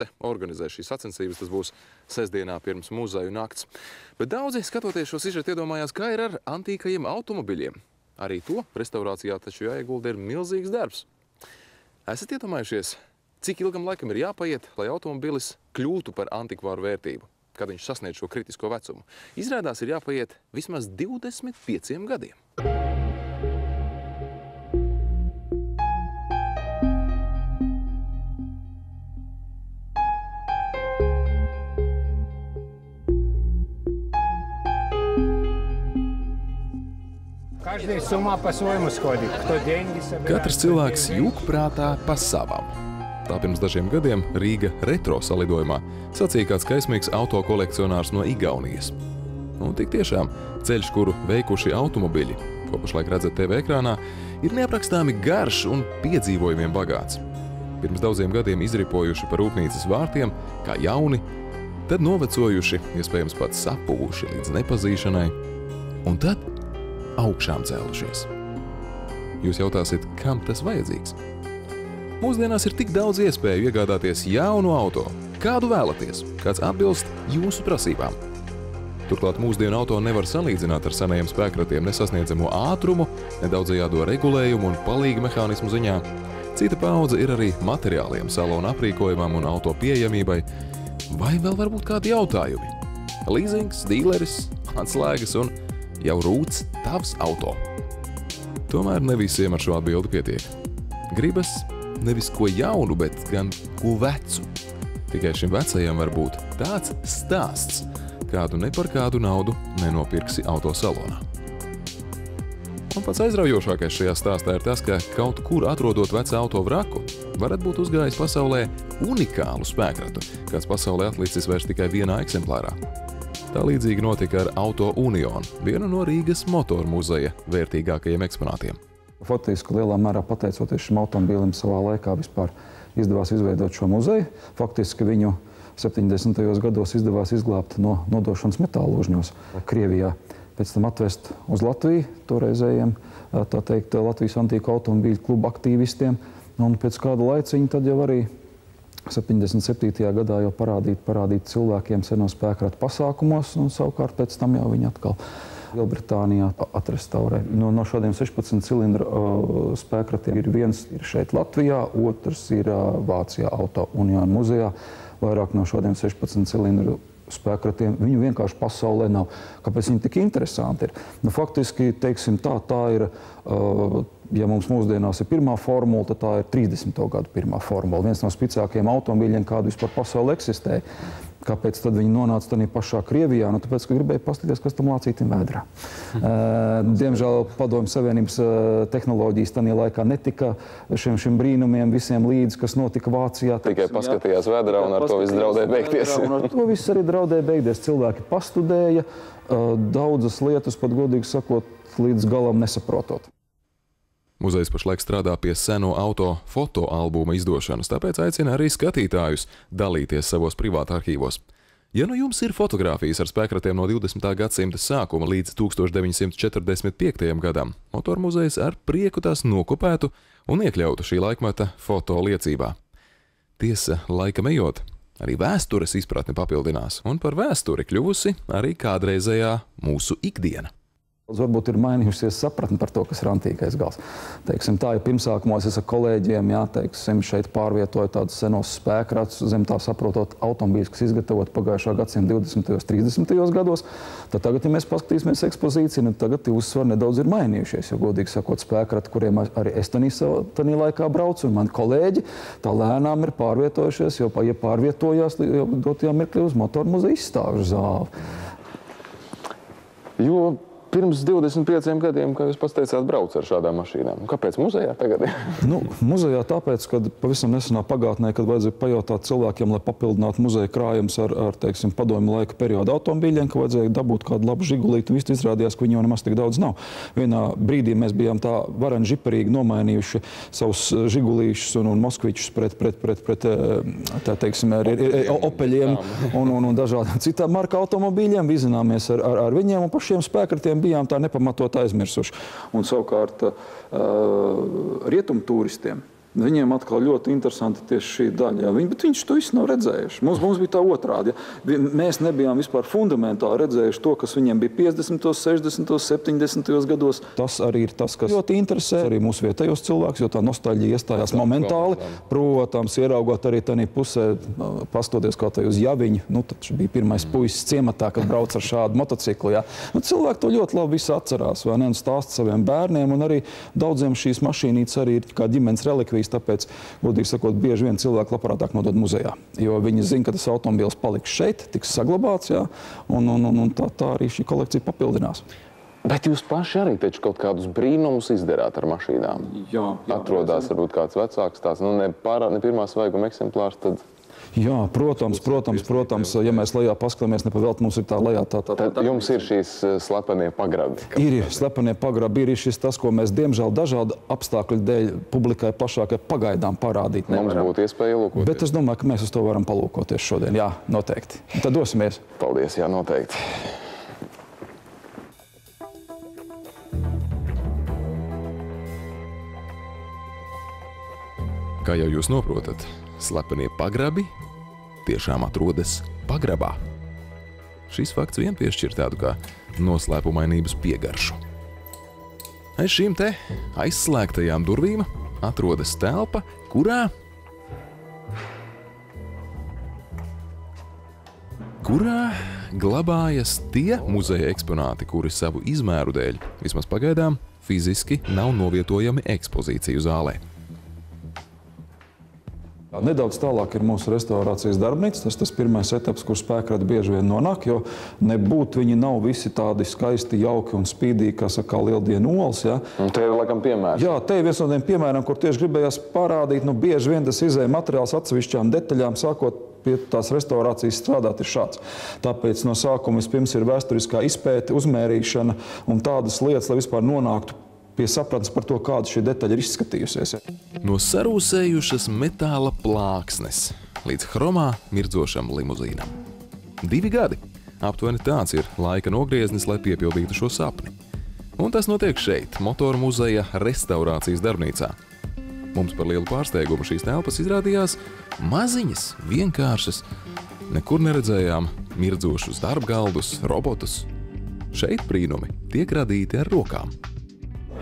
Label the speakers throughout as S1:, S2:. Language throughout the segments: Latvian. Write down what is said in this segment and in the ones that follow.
S1: valste organizē šīs sacensības. Tas būs sestdienā pirms muzeju nakts. Bet daudzi, skatoties šo sižetu, iedomājās, kā ir ar antīkajiem automobiļiem. Arī to restaurācijā taču jāiegulda ir milzīgs darbs. Esat iedomājušies, cik ilgam laikam ir jāpaiet, lai automobilis kļūtu par antikvāru vērtību, kad viņš sasniedz šo kritisko vecumu? Izrādās, ir jāpaiet vismaz 25 gadiem. Katrs cilvēks jūg prātā pa savam. Tā pirms dažiem gadiem Rīga retro salidojumā sacīja kāds kaismīgs autokolekcionārs no Igaunijas. Un tik tiešām ceļš, kuru veikuši automobiļi, ko pašlaik redzat TV ekrānā, ir neaprakstāmi garš un piedzīvojumiem bagāts. Pirms daudziem gadiem izripojuši par rūpnīcas vārtiem, kā jauni, tad novecojuši, iespējams pat sapuvuši līdz nepazīšanai, un tad augšām cēlušies. Jūs jautāsiet, kam tas vajadzīgs? Mūsdienās ir tik daudz iespēju iegādāties jaunu auto. Kādu vēlaties? Kāds atbilst jūsu prasībām? Turklāt mūsdienu auto nevar salīdzināt ar senajiem spēkratiem nesasniedzamo ātrumu, nedaudzajādo regulējumu un palīga mehānismu ziņā. Cita paudze ir arī materiāliem, salona aprīkojumam un auto pieejamībai. Vai vēl varbūt kādi jautājumi? Līzings, dīleris, atslēgas un jau rūts tavs auto. Tomēr ne visiem ar šo atbildi pietiek. Gribas nevis ko jaunu, bet gan ko vecu. Tikai šim vecajam var būt tāds stāsts, kādu ne par kādu naudu nenopirksi autosalonā. Un pats aizraujošākais šajā stāstā ir tas, ka kaut kur atrodot vecu auto vraku, varat būt uzgājis pasaulē unikālu spēkratu, kāds pasaulē atlicis vairs tikai vienā eksemplārā. Tā līdzīgi notika ar Auto Union, vienu no Rīgas motoru muzeja vērtīgākajiem eksponātiem.
S2: Faktiski lielā mērā pateicoties šim automobīlim savā laikā vispār izdevās izveidot šo muzeju. Faktiski viņu 70. gados izdevās izglābt no nodošanas metālūžņos Krievijā. Pēc tam atvest uz Latviju toreizējiem, tā teikt, Latvijas antīku automobīļu kluba aktīvistiem. Un pēc kāda laiciņa tad jau arī 77. gadā jau parādīt cilvēkiem seno spēkratu pasākumos, un savukārt pēc tam jau viņi atkal Lielbritānijā atrestaurē. No šādiem 16 cilindru spēkratiem viens ir šeit Latvijā, otrs ir Vācijā Auto Union muzejā. Vairāk no šādiem 16 cilindru spēkratiem viņu vienkārši pasaulē nav. Kāpēc viņi tik interesanti ir? Faktiski, teiksim tā ir, ja mums mūsdienās ir pirmā formula, tad tā ir 30. gadu pirmā formula. Viens no spicākajiem automobīļiem, kādu vispār pasaulē eksistēja. Kāpēc tad viņi nonāca tādā pašā Krievijā? Nu, tāpēc, ka gribēja paskatīties, kas tam lācītim vēdrā. Diemžēl Padomju Savienības tehnoloģijas tajā laikā netika šiem brīnumiem visiem līdzi, kas notika Vācijā.
S1: Tikai paskatījās vēdrā un ar to viss draudēja beigties.
S2: Un ar to viss arī draudēja beigties. Cilvēki pastudēja daudzas lietas, pat godīgi sakot, līdz galam nesaprotot.
S1: Muzejs pašlaik strādā pie seno auto fotoalbuma izdošanas, tāpēc aicina arī skatītājus dalīties savos privāta arhīvos. Ja nu jums ir fotogrāfijas ar spēkratiem no 20. gadsimta sākuma līdz 1945. gadam, motormuzejs ar prieku tās nokopētu un iekļautu šī laikmeta foto liecībā. Tiesa, laikam ejot, arī vēstures izpratne papildinās, un par vēsturi kļuvusi arī kādreizējā mūsu ikdiena.
S2: Varbūt ir mainījusies sapratni par to, kas ir antīkais gals. Teiksim, tā, ja pirmsākumos es ar kolēģiem, šeit pārvietoju tādus senos spēkratus, zem tā saprotot automobīļus, kas izgatavot pagājušā gadsimta 20. 30. gados, tad tagad, ja mēs paskatīsimies ekspozīciju, tagad uzsvari nedaudz ir mainījušies, jo, godīgi sakot, spēkrati, kuriem arī es tanī laikā braucu, un mani kolēģi tā lēnām ir pārvietojušies, jo pārvietojās dotajā mirklī uz motormuzeja izstāžu zāli.
S1: Jo pirms 25 gadiem, kā jūs pateicāt, brauc ar šādām mašīnām. Kāpēc muzejā tagad?
S2: Muzejā tāpēc, kad pavisam nesenā pagātnē, kad vajadzēja pajautāt cilvēkiem, lai papildinātu muzeja krājumus ar teiksim, padomju laika periodu automobīļiem, ka vajadzēja dabūt kādu labu žigulītu, viss izrādījās, ka viņi jau nemaz tik daudz nav. Vienā brīdī mēs bijām tā vareni žiparīgi nomainījuši savus žigulīšus un moskvičus pret tā teiksim, opeļiem un dažādiem citām marka automobīļiem. Vizināmies ar viņiem un pašiem spēkratiem bijām tā nepamatot aizmirsuši. Un savukārt rietumtūristiem Viņiem atkal ļoti interesanti tieši šī daļa. Bet viņš to visu nav redzējuši. Mums bija tā otrādi. Ja. Mēs nebijām vispār fundamentāli redzējuši to, kas viņiem bija 50., 60., 70. gados. Tas arī ir tas, kas ļoti interesē arī mūsu vietējos cilvēkus, jo tā nostalģija iestājās momentāli. Protams, ieraugot arī tādā pusē, pastoties kaut vai uz Javiņu, tad bija pirmais puisis ciematā, kad brauc ar šādu motociklu. Ja. Cilvēki to ļoti labi visu atcerās, vai ne, un stāsta saviem bērniem, un arī daudziem šīs mašīnītes arī ir kā ģimenes relikvijas. Tāpēc, godīgi sakot, bieži vien cilvēki labprātāk nodod muzejā. Jo viņi zina, ka tas automobils paliks šeit, tiks saglabāts, jā, un tā arī šī kolekcija papildinās.
S3: Bet jūs paši arī taču kaut kādus brīnumus izdarāt ar mašīnām.
S2: Jā.
S3: Atrodās varbūt kāds vecāks tāds, ne pirmā svaiguma eksemplārs, tad...
S2: Jā, protams. Ja mēs lejā paskatāmies, nepavēlt, mums ir tā lejā tā.
S3: Tad jums ir šīs slepenie pagrabi?
S2: Ir slepenie pagrabi, ir šis tas, ko mēs, diemžēl, dažādu apstākļu dēļ publikai plašākai pagaidām parādīt nevaram.
S3: Mums būtu iespēja ielūkoties.
S2: Bet es domāju, ka mēs uz to varam palūkoties šodien. Jā, noteikti. Tad dosimies.
S3: Paldies, jā, noteikti.
S1: Kā jau jūs noprotat, slepenie pagrabi tiešām atrodas pagrabā. Šis fakts vien piešķir tādu kā noslēpumainības piegaršu. Aiz šīm te aizslēgtajām durvīm atrodas telpa, kurā glabājas tie muzeja eksponāti, kuri savu izmēru dēļ, vismaz pagaidām, fiziski nav novietojami ekspozīciju zālē.
S2: Nedaudz tālāk ir mūsu restaurācijas darbnīca. Tas pirmais etaps, kur spēkradi bieži vien nonāk, jo nebūtu viņi nav visi tādi skaisti, jauki un spīdīgi, kā saka, lieldienu olas. Ja.
S3: Un te ir laikam piemērs.
S2: Jā, te ir viens no tiem piemēram, kur tieši gribējās parādīt, bieži vien tas izēja materiāls atsevišķām detaļām, sākot pie tās restaurācijas strādāt ir šāds. Tāpēc no sākuma vispirms ir vēsturiskā izpēte, uzmērīšana un tādas lietas, lai vispār nonāktu pie sapratnes par to, kāda šī detaļa ir izskatījusies.
S1: No sarūsējušas metāla plāksnes līdz chromā mirdzošam limuzīnam. 2 gadi. Aptuveni tāds ir laika nogrieznis, lai piepildītu šo sapni. Un tas notiek šeit, Motoru muzeja restaurācijas darbnīcā. Mums par lielu pārsteigumu šīs telpas izrādījās maziņas, vienkāršas. Nekur neredzējām mirdzošus darbgaldus, robotus. Šeit brīnumi tiek radīti ar rokām.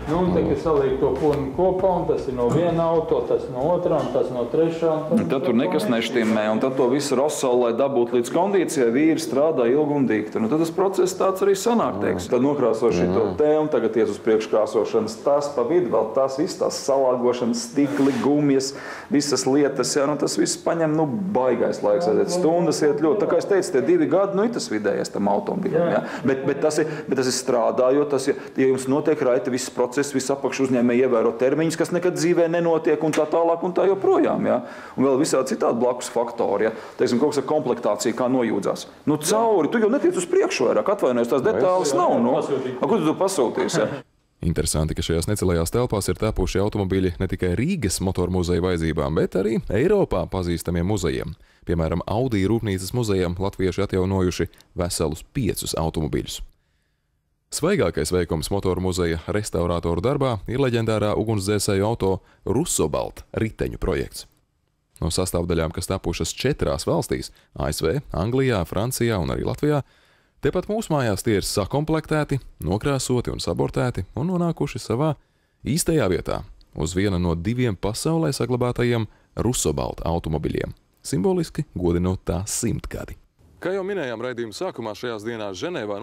S4: Un tikai saliek to pūni kopā, un tas ir no viena auto, tas no otrā, un tas no trešā.
S2: Tad tur nekas neštimē, un tad to visu rasalu, lai dabūtu līdz kondīcijai, vīri strādā ilgi un dikti. Tad tas process tāds arī sanāk, teiksim. Tad nokrāso šito te, un tagad ies uz priekškrāsošanas, tas pa vidu, vēl tas viss, tās salāgošanas, stikli, gumijas, visas lietas, jā, tas viss paņem, baigais laiks, aiziet stundas, iet ļoti. Tā kā es teicu, tie 2 gadi, ir tas vidējais tam automobilim, jā. Bet tas ir strādājot, ja jums notiek raiti viss process, viss apakšu uzņēmēji ievēro termiņus, kas nekad dzīvē nenotiek un tā tālāk un tā joprojām. Ja? Un vēl visādi citādi blakus faktori. Ja? Teiksim, kaut kas ar komplektāciju kā nojūdzās. Cauri, tu jau netiec uz priekšu vairāk, atvainojies, tās detāles nav. Ko tu pasūtīsi? Ja?
S1: Interesanti, ka šajās necelajās telpās ir tapuši automobiļi ne tikai Rīgas motoru muzeja vajadzībām, bet arī Eiropā pazīstamiem muzejiem. Piemēram, Audi rūpnīcas muzejam latvieši atjaunojuši veselus 5 automobiļus. Svaigākais veikums Motoru muzeja restaurātoru darbā ir leģendārā ugunsdzēsēju auto Rusobalt riteņu projekts. No sastāvdaļām, kas tapušas 4 valstīs – ASV, Anglijā, Francijā un arī Latvijā, tepat mūsu mājās tie ir sakomplektēti, nokrāsoti un sabortēti un nonākuši savā īstajā vietā uz viena no 2 pasaulē saglabātajiem Rusobalt automobiļiem, simboliski godinot tā 100 gadi. Kā jau minējām raidījuma sākumā, šajās dienās Ženēvā